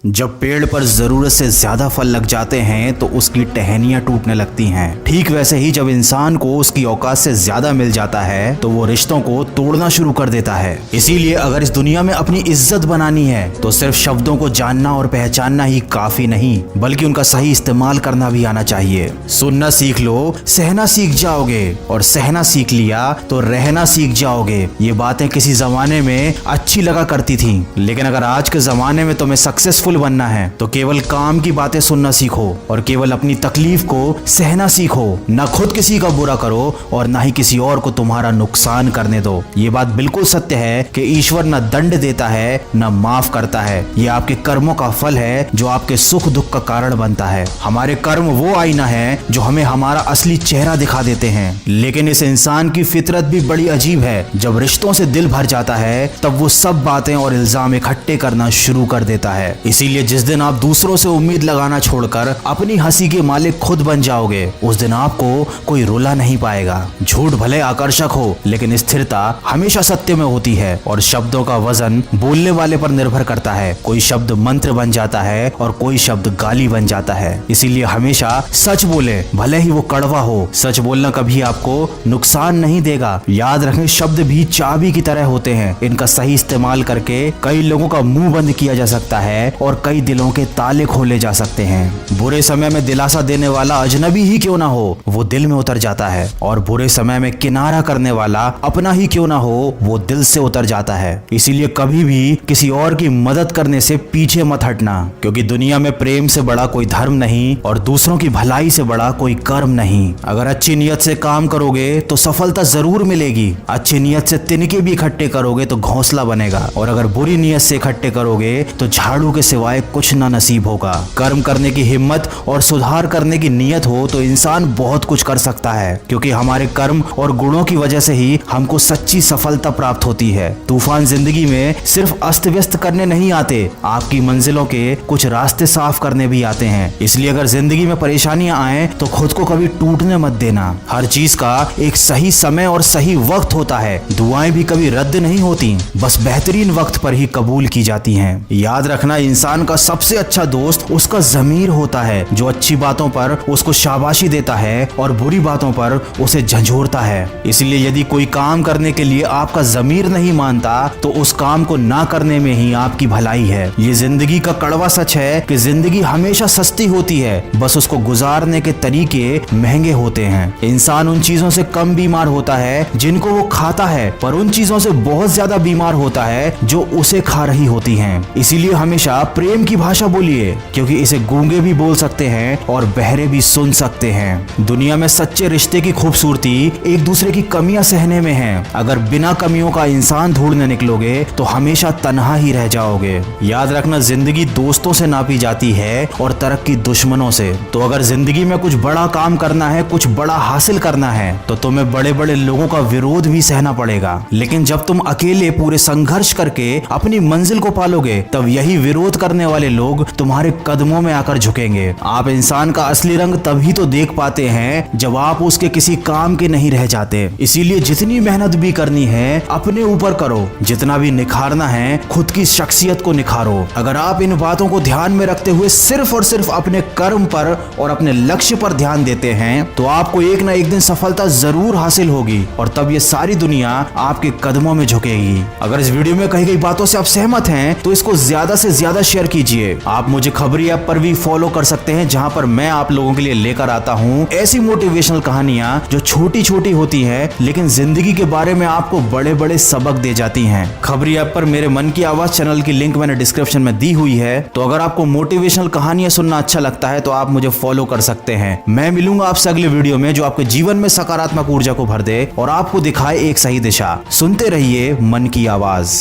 जब पेड़ पर जरूरत से ज्यादा फल लग जाते हैं तो उसकी टहनियां टूटने लगती हैं। ठीक वैसे ही जब इंसान को उसकी औकात से ज्यादा मिल जाता है तो वो रिश्तों को तोड़ना शुरू कर देता है। इसीलिए अगर इस दुनिया में अपनी इज्जत बनानी है तो सिर्फ शब्दों को जानना और पहचानना ही काफी नहीं, बल्कि उनका सही इस्तेमाल करना भी आना चाहिए। सुनना सीख लो, सहना सीख जाओगे, और सहना सीख लिया तो रहना सीख जाओगे। ये बातें किसी जमाने में अच्छी लगा करती थी, लेकिन अगर आज के जमाने में तुम्हें सक्सेसफुल बनना है तो केवल काम की बातें सुनना सीखो और केवल अपनी तकलीफ को सहना सीखो। न खुद किसी का बुरा करो और न ही किसी और को तुम्हारा नुकसान करने दो। ये बात बिल्कुल सत्य है कि ईश्वर न दंड देता है न माफ करता है। ये आपके कर्मों का फल है जो आपके सुख दुख का कारण बनता है। हमारे कर्म वो आईना है जो हमें हमारा असली चेहरा दिखा देते हैं। लेकिन इस इंसान की फितरत भी बड़ी अजीब है। जब रिश्तों से दिल भर जाता है तब वो सब बातें और इल्जाम इकट्ठे करना शुरू कर देता है। इसीलिए जिस दिन आप दूसरों से उम्मीद लगाना छोड़कर अपनी हंसी के मालिक खुद बन जाओगे, उस दिन आपको कोई रुला नहीं पाएगा। झूठ भले आकर्षक हो, लेकिन स्थिरता हमेशा सत्य में होती है, और शब्दों का वजन बोलने वाले पर निर्भर करता है। कोई शब्द मंत्र बन जाता है और कोई शब्द गाली बन जाता है। इसीलिए हमेशा सच बोले, भले ही वो कड़वा हो। सच बोलना कभी आपको नुकसान नहीं देगा। याद रखें, शब्द भी चाबी की तरह होते हैं। इनका सही इस्तेमाल करके कई लोगों का मुंह बंद किया जा सकता है और कई दिलों के ताले खोले जा सकते हैं। बुरे समय में दिलासा देने वाला अजनबी ही क्यों ना हो, वो दिल में उतर जाता है, और बुरे समय में किनारा करने वाला अपना ही क्यों ना हो, वो दिल से उतर जाता है। इसीलिए कभी भी किसी और की मदद करने से पीछे मत हटना, क्योंकि दुनिया में प्रेम से बड़ा कोई धर्म नहीं और दूसरों की भलाई से बड़ा कोई कर्म नहीं। अगर अच्छी नियत से काम करोगे तो सफलता जरूर मिलेगी। अच्छी नियत से तिनके भी इकट्ठे करोगे तो घोंसला बनेगा, और अगर बुरी नियत से इकट्ठे करोगे तो झाड़ू के सिवाय कुछ ना नसीब होगा। कर्म करने की हिम्मत और सुधार करने की नियत हो तो इंसान बहुत कुछ कर सकता है, क्योंकि हमारे कर्म और गुणों की वजह से ही हमको सच्ची सफलता प्राप्त होती है। तूफान जिंदगी में सिर्फ अस्त व्यस्त करने नहीं आते, आपकी मंजिलों के कुछ रास्ते साफ करने भी आते हैं। इसलिए अगर जिंदगी में परेशानियां आए तो खुद को कभी टूटने मत देना। हर चीज का एक सही समय और सही वक्त होता है। दुआएं भी कभी रद्द नहीं होती, बस बेहतरीन वक्त पर ही कबूल की जाती हैं। याद रखना, इंसान का सबसे अच्छा दोस्त उसका ज़मीर होता है, जो अच्छी बातों पर उसको शाबाशी देता है और बुरी बातों पर उसे झंझोरता है। इसलिए यदि कोई काम करने के लिए आपका ज़मीर नहीं मानता तो उस काम को ना करने में ही आपकी भलाई है। ये जिंदगी का कड़वा सच है कि जिंदगी हमेशा सस्ती होती है, बस उसको गुजारने के तरीके महंगे होते हैं। इंसान उन चीजों से कम बीमार होता है जिनको वो खाता है, पर उन चीजों से बहुत ज्यादा बीमार होता है जो उसे खा रही होती हैं। इसीलिए हमेशा प्रेम की भाषा बोलिए, क्योंकि इसे गूंगे भी बोल सकते हैं और बहरे भी सुन सकते हैं। दुनिया में सच्चे रिश्ते की खूबसूरती एक दूसरे की कमियां सहने में है। अगर बिना कमियों का इंसान ढूंढने निकलोगे तो हमेशा तन्हा ही रह जाओगे। याद रखना, जिंदगी दोस्तों से नापी जाती है और तरक्की दुश्मनों से। तो अगर जिंदगी में कुछ बड़ा काम करना है, कुछ बड़ा हासिल करना है, तो तुम्हें बड़े बड़े लोगों का विरोध भी सहना पड़ेगा। लेकिन जब तुम अकेले पूरे संघर्ष करके अपनी मंजिल को पालोगे, तब यही विरोध करने वाले लोग तुम्हारे कदमों में आकर झुकेंगे। आप इंसान का असली रंग तभी तो देख पाते हैं जब आप उसके किसी काम के नहीं रह जाते। इसीलिए जितनी मेहनत भी करनी है अपने ऊपर करो, जितना भी निखारना है खुद की शख्सियत को निखारो। अगर आप इन बातों को ध्यान में रखते हुए सिर्फ और सिर्फ अपने कर्म पर और अपने लक्ष्य पर ध्यान देते हैं तो आपको एक ना एक दिन सफलता जरूर हासिल होगी, और तब ये सारी दुनिया आपके कदमों में झुकेगी। अगर इस वीडियो में कही गई बातों से आप सहमत हैं तो इसको ज्यादा से ज्यादा शेयर कीजिए। आप मुझे खबरी ऐप पर भी फॉलो कर सकते हैं, जहां पर मैं आप लोगों के लिए लेकर आता हूं ऐसी मोटिवेशनल कहानियां जो छोटी छोटी होती हैं लेकिन जिंदगी के बारे में आपको बड़े बड़े सबक दे जाती हैं। खबरी ऐप पर मेरे मन की आवाज चैनल की लिंक मैंने डिस्क्रिप्शन में दी हुई है, तो अगर आपको मोटिवेशनल कहानियां सुनना अच्छा लगता है तो आप मुझे फॉलो कर सकते हैं। मैं मिलूंगा आपसे अगले वीडियो में जो आपके जीवन में सकारात्मक ऊर्जा को भर दे और आपको दिखाए एक सही दिशा। सुनते रहिए मन की आवाज।